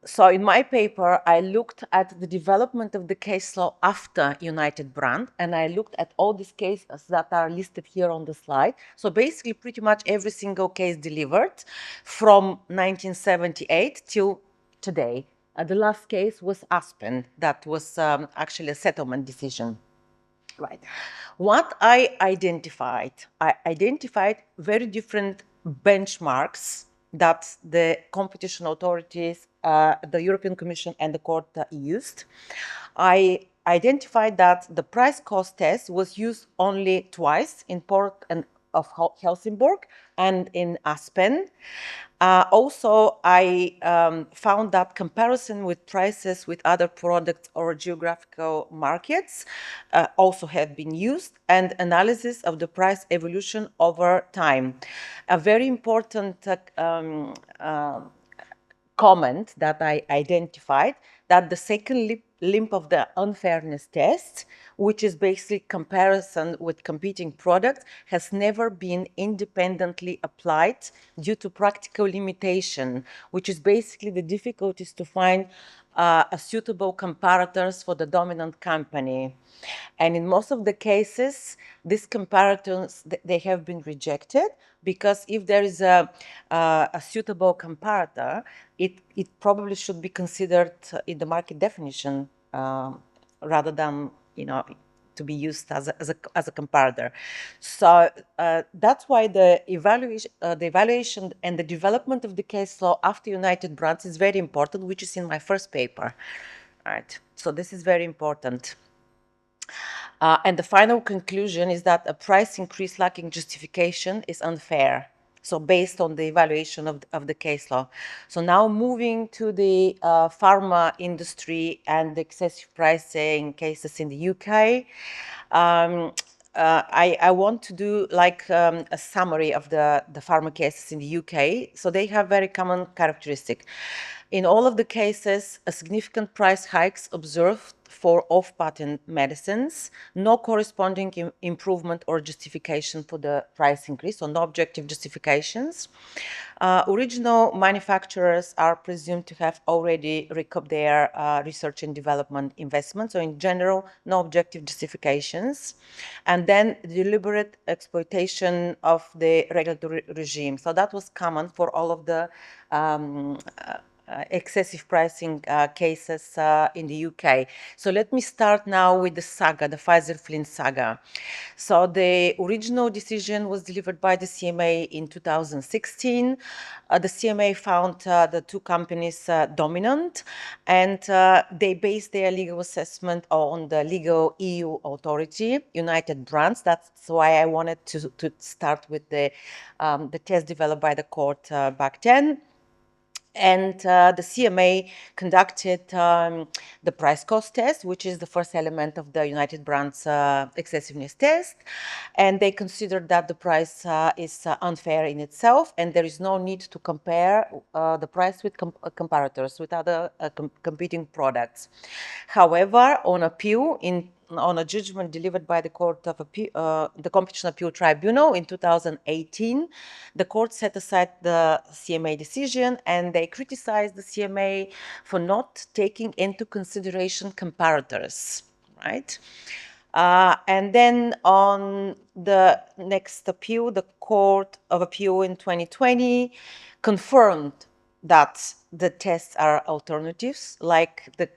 So in my paper, I looked at the development of the case law after United Brand, and I looked at all these cases that are listed here on the slide. So basically, pretty much every single case delivered from 1978 till today. The last case was Aspen. That was actually a settlement decision. Right. What I identified very different benchmarks that the competition authorities, the European Commission and the court used. I identified that the price cost test was used only twice in Port and of Helsingborg and in Aspen. Also, I found that comparison with prices with other products or geographical markets also have been used, and analysis of the price evolution over time. A very important comment that I identified, that the second limb of the unfairness test, which is basically comparison with competing products, has never been independently applied due to practical limitation, which is basically the difficulties to find a suitable comparators for the dominant company. And in most of the cases, these comparators, they have been rejected, because if there is a suitable comparator, it probably should be considered in the market definition rather than, to be used as a comparator. So that's why the evaluation and the development of the case law after United Brands is very important, which is in my first paper. All right. So this is very important. And the final conclusion is that a price increase lacking justification is unfair. So based on the evaluation of the case law. So now moving to the pharma industry and the excessive pricing cases in the UK. I want to do like a summary of the pharma cases in the UK. So they have very common characteristic. In all of the cases, a significant price hikes observed for off-patent medicines, no corresponding improvement or justification for the price increase, so no objective justifications. Original manufacturers are presumed to have already recouped their research and development investment, so in general, no objective justifications. And then deliberate exploitation of the regulatory regime. So that was common for all of the excessive pricing cases in the UK. So let me start now with the saga, the Pfizer-Flynn saga. So the original decision was delivered by the CMA in 2016. The CMA found the two companies dominant, and they based their legal assessment on the legal EU authority, United Brands. That's why I wanted to start with the test developed by the court back then. And the CMA conducted the price cost test, which is the first element of the United Brands excessiveness test. And they considered that the price is unfair in itself, and there is no need to compare the price with comparators, with other competing products. However, on appeal, on a judgment delivered by the Court of Appeal, the Competition Appeal Tribunal in 2018, the court set aside the CMA decision, and they criticized the CMA for not taking into consideration comparators, right? And then on the next appeal, the Court of Appeal in 2020 confirmed that the tests are alternatives, like the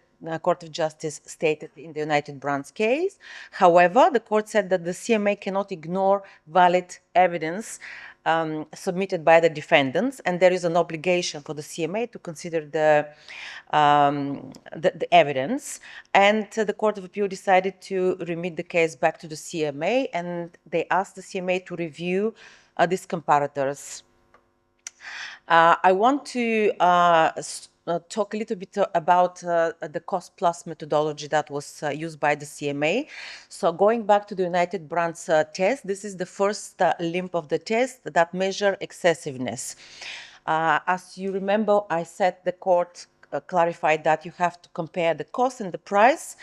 Court of Justice stated in the United Brands case. However, the court said that the CMA cannot ignore valid evidence submitted by the defendants, and there is an obligation for the CMA to consider the evidence. And the Court of Appeal decided to remit the case back to the CMA, and they asked the CMA to review these comparators. I want to talk a little bit about the cost plus methodology that was used by the CMA. So going back to the United Brands test, this is the first limb of the test that measure excessiveness. As you remember, I said the court clarified that you have to compare the cost and the price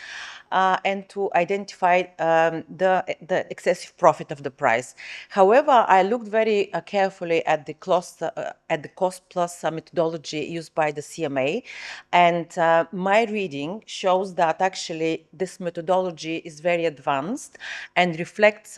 and to identify the excessive profit of the price. However, I looked very carefully at the cost plus methodology used by the CMA, and my reading shows that actually this methodology is very advanced and reflects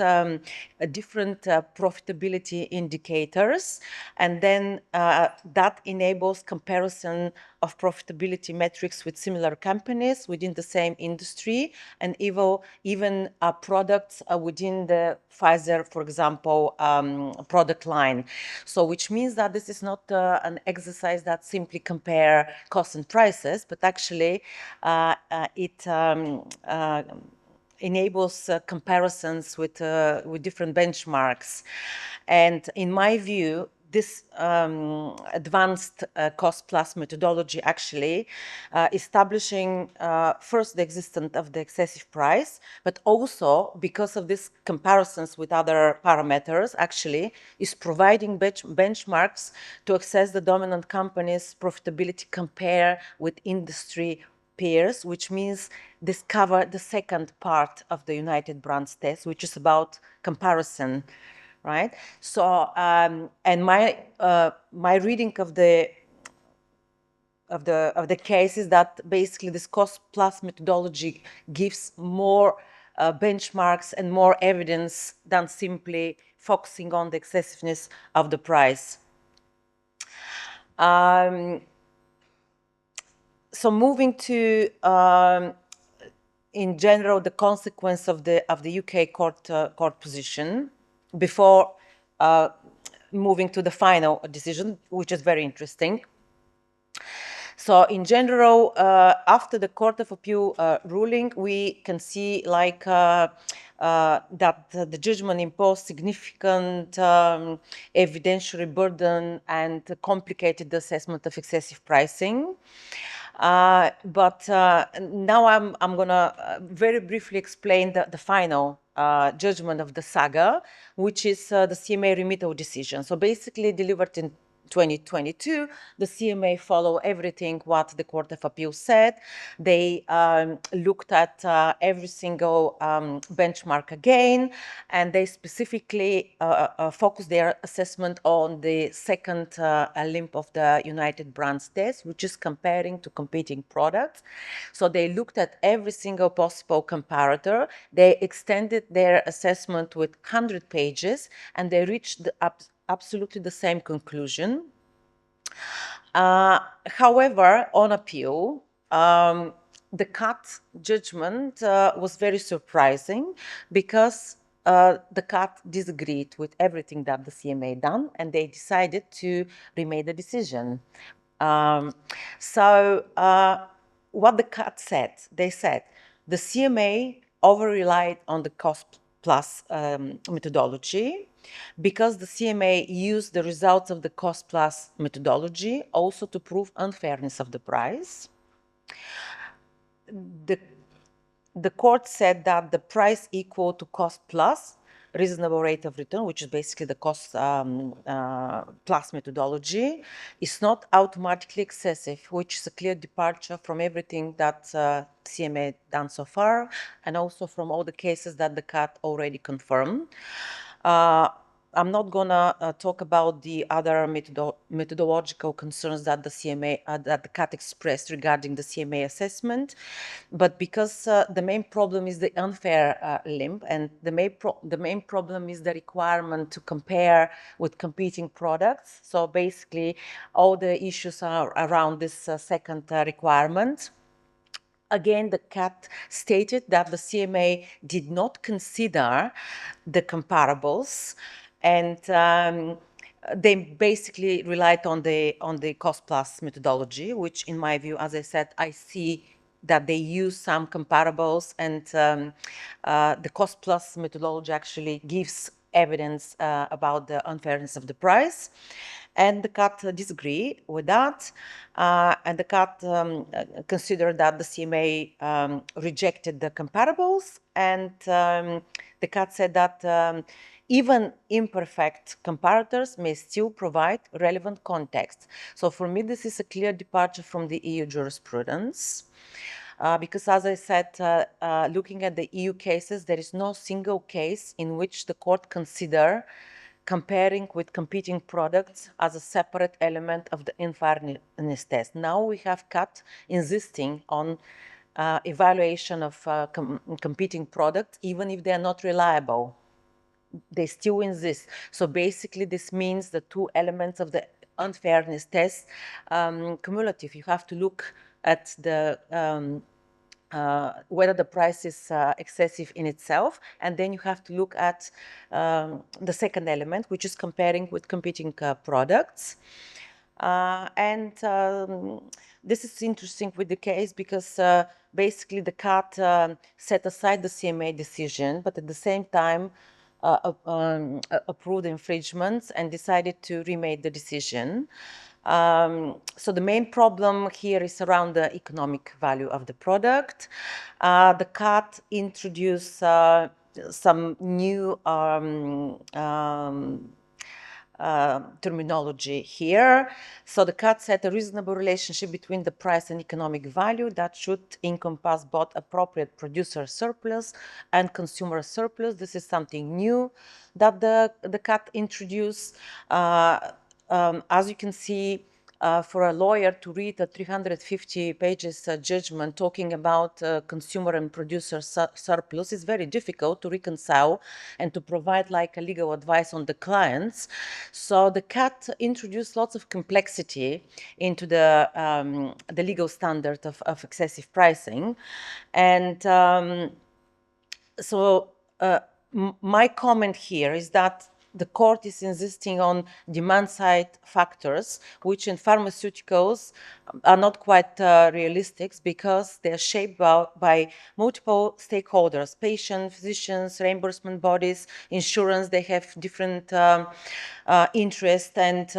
different profitability indicators, and then that enables comparison of profitability metrics with similar companies within the same industry, and even products within the Pfizer, for example, product line. So which means that this is not an exercise that simply compare costs and prices, but actually it enables comparisons with different benchmarks. And in my view, this advanced cost plus methodology actually establishing first the existence of the excessive price, but also because of these comparisons with other parameters actually is providing benchmarks to assess the dominant company's profitability compare with industry peers, which means this cover the second part of the United Brands test, which is about comparison, right? So, and my reading of the case is that basically this cost plus methodology gives more benchmarks and more evidence than simply focusing on the excessiveness of the price. So moving to, in general, the consequence of the UK court position before moving to the final decision, which is very interesting. So in general, after the Court of Appeal ruling, we can see like that the judgment imposed significant evidentiary burden and complicated the assessment of excessive pricing. But now I'm gonna very briefly explain the final judgment of the saga, which is the CMA remittal decision. So basically delivered in 2022, the CMA followed everything what the Court of Appeal said. They looked at every single benchmark again, and they specifically focused their assessment on the second limb of the United Brands test, which is comparing to competing products. So they looked at every single possible comparator. They extended their assessment with 100 pages, and they reached absolutely the same conclusion. However, on appeal, the CAT judgment was very surprising because the CAT disagreed with everything that the CMA done, and they decided to remake the decision. So what the CAT said, they said the CMA over-relied on the cost plus methodology because the CMA used the results of the cost plus methodology also to prove unfairness of the price. The court said that the price equal to cost plus reasonable rate of return, which is basically the cost plus methodology, is not automatically excessive, which is a clear departure from everything that CMA done so far, and also from all the cases that the CAT already confirmed. I'm not gonna talk about the other methodological concerns that the CMA, that the CAT expressed regarding the CMA assessment, but because the main problem is the unfair limb, and the main problem is the requirement to compare with competing products. So basically, all the issues are around this second requirement. Again, the CAT stated that the CMA did not consider the comparables, and they basically relied on the cost plus methodology, which in my view, as I said, I see that they use some comparables, and the cost plus methodology actually gives evidence about the unfairness of the price. And the CAT disagree with that, and the CAT considered that the CMA rejected the comparables, and the CAT said that even imperfect comparators may still provide relevant context. So for me, this is a clear departure from the EU jurisprudence. because as I said, looking at the EU cases, there is no single case in which the court consider comparing with competing products as a separate element of the unfairness test. Now we have CAT insisting on evaluation of competing products, even if they are not reliable. They still insist. So basically, this means the two elements of the unfairness test cumulative. You have to look at the whether the price is excessive in itself, and then you have to look at the second element, which is comparing with competing products. This is interesting with the case because basically the CAT set aside the CMA decision, but at the same time approved infringements and decided to remake the decision. So the main problem here is around the economic value of the product. The CAT introduced some new terminology here. So the CAT set a reasonable relationship between the price and economic value that should encompass both appropriate producer surplus and consumer surplus. This is something new that the CAT introduced. As you can see, for a lawyer to read a 350 pages judgment talking about consumer and producer surplus is very difficult to reconcile and to provide like a legal advice on the clients. So the CAT introduced lots of complexity into the legal standard of excessive pricing. And my comment here is that the court is insisting on demand-side factors, which in pharmaceuticals are not quite realistic because they are shaped by multiple stakeholders, patients, physicians, reimbursement bodies, insurance. They have different interests, and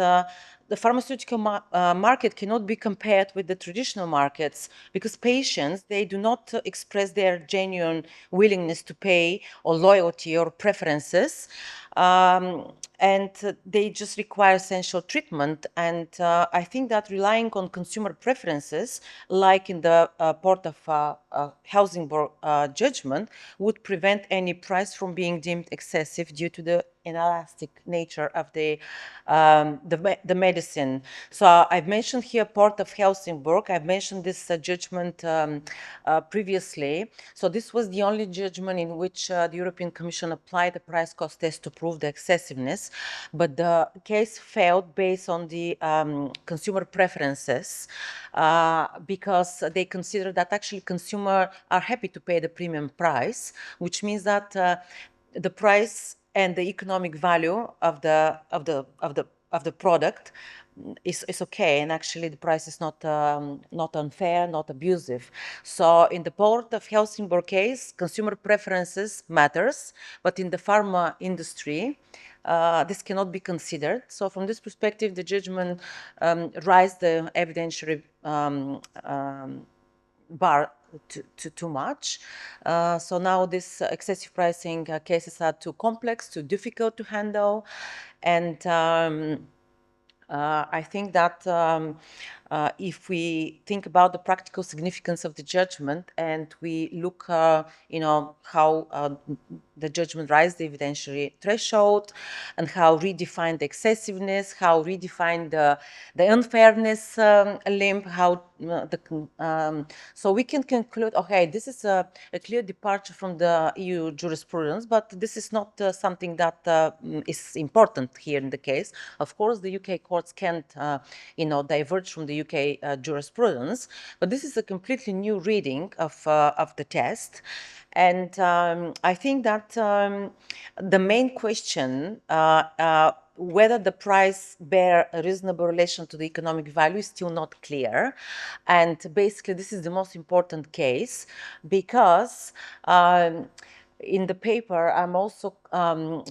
the pharmaceutical market cannot be compared with the traditional markets because patients, they do not express their genuine willingness to pay or loyalty or preferences. And they just require essential treatment. And I think that relying on consumer preferences, like in the Port of Helsingborg judgment, would prevent any price from being deemed excessive due to the inelastic nature of the medicine. So I've mentioned here Port of Helsingborg. I've mentioned this judgment previously. So this was the only judgment in which the European Commission applied the price cost test to prove the excessiveness, but the case failed based on the consumer preferences because they consider that actually consumers are happy to pay the premium price, which means that the price and the economic value of the product is okay, and actually the price is not unfair, not abusive. So in the Port of Helsingborg case, consumer preferences matters, but in the pharma industry, this cannot be considered. So from this perspective, the judgment raised the evidentiary bar too much. So now these excessive pricing cases are too complex, too difficult to handle. And I think that if we think about the practical significance of the judgment and we look, how the judgment raised the evidentiary threshold and how redefined the excessiveness, how redefined the unfairness limb, how so we can conclude, okay, this is a clear departure from the EU jurisprudence, but this is not something that is important here in the case. Of course, the UK courts can't, diverge from the UK jurisprudence, but this is a completely new reading of the test. And I think that the main question, whether the price bear a reasonable relation to the economic value, is still not clear. And basically, this is the most important case because in the paper, I'm also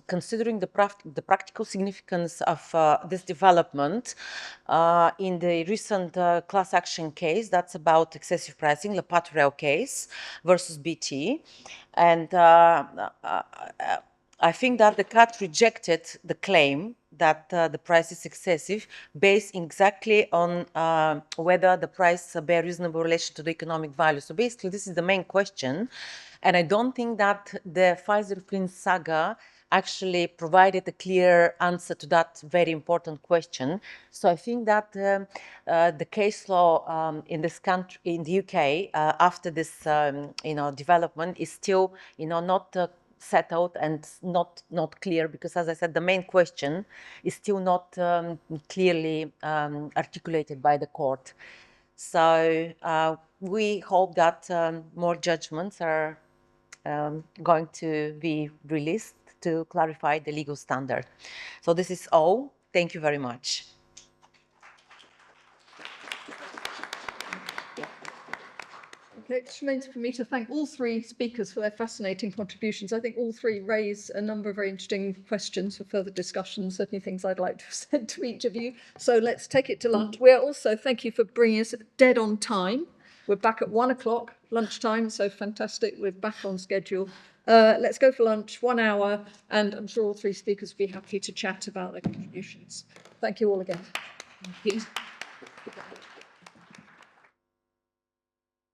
considering the practical significance of this development in the recent class action case that's about excessive pricing, the Paturel case versus BT. And I think that the CAT rejected the claim that the price is excessive based exactly on whether the price bear reasonable relation to the economic value. So basically, this is the main question. And I don't think that the Pfizer-Flynn saga actually provided a clear answer to that very important question. So I think that the case law in this country, in the UK, after this development, is still not settled and not clear, because, as I said, the main question is still not clearly articulated by the court. So we hope that more judgments are going to be released to clarify the legal standard. So this is all. Thank you very much.
Okay, it remains for me to thank all three speakers for their fascinating contributions. I think all three raise a number of very interesting questions for further discussion, certainly things I'd like to have said to each of you. So let's take it to lunch. We're also, thank you for bringing us dead on time. We're back at 1 o'clock, lunchtime, so fantastic. We're back on schedule. Let's go for lunch, 1 hour, and I'm sure all three speakers will be happy to chat about their contributions. Thank you all again. Thank you.